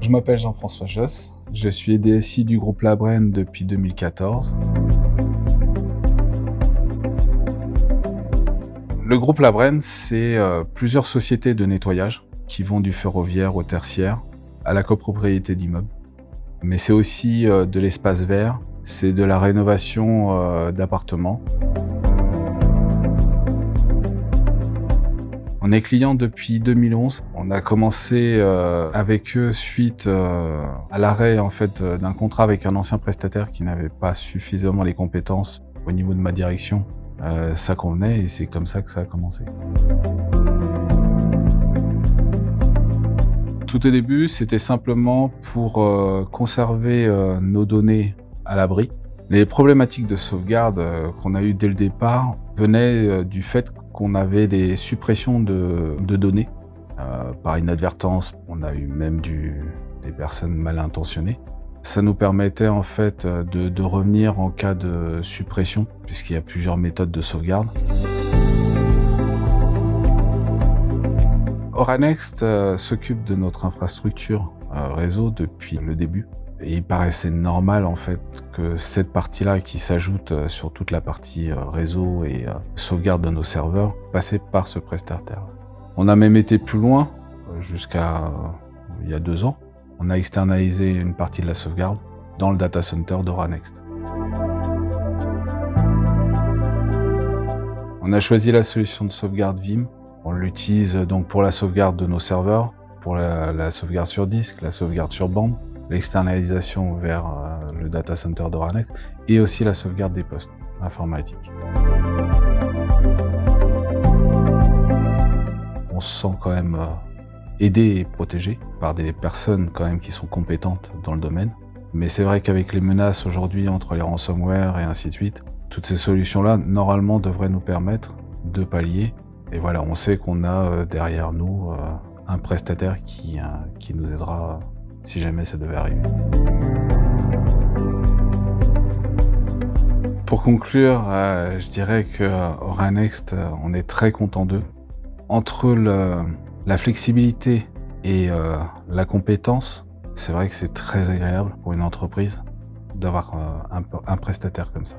Je m'appelle Jean-François Josse, je suis DSI du groupe Labrenn depuis 2014. Le groupe Labrenn, c'est plusieurs sociétés de nettoyage qui vont du ferroviaire au tertiaire, à la copropriété d'immeubles. Mais c'est aussi de l'espace vert, c'est de la rénovation d'appartements. On est client depuis 2011. On a commencé avec eux suite à l'arrêt d'un contrat avec un ancien prestataire qui n'avait pas suffisamment les compétences au niveau de ma direction. Ça convenait et c'est comme ça que ça a commencé. Tout au début, c'était simplement pour conserver nos données à l'abri. Les problématiques de sauvegarde qu'on a eues dès le départ venaient du fait qu'on avait des suppressions de données par inadvertance. On a eu même des personnes mal intentionnées. Ça nous permettait en fait de revenir en cas de suppression, puisqu'il y a plusieurs méthodes de sauvegarde. Oranext s'occupe de notre infrastructure réseau depuis le début. Et il paraissait normal en fait que cette partie-là qui s'ajoute sur toute la partie réseau et sauvegarde de nos serveurs passait par ce prestataire. On a même été plus loin, jusqu'à il y a 2 ans. On a externalisé une partie de la sauvegarde dans le data center d'Oranext. On a choisi la solution de sauvegarde Vim. On l'utilise donc pour la sauvegarde de nos serveurs, pour la sauvegarde sur disque, la sauvegarde sur bande, l'externalisation vers le data center d'Oranext et aussi la sauvegarde des postes informatiques. On se sent quand même aidé et protégé par des personnes quand même qui sont compétentes dans le domaine. Mais c'est vrai qu'avec les menaces aujourd'hui entre les ransomware et ainsi de suite, toutes ces solutions-là, normalement, devraient nous permettre de pallier. Et voilà, on sait qu'on a derrière nous un prestataire qui nous aidera si jamais ça devait arriver. Pour conclure, je dirais que Oranext, on est très content d'eux. Entre la flexibilité et la compétence, c'est vrai que c'est très agréable pour une entreprise d'avoir un prestataire comme ça.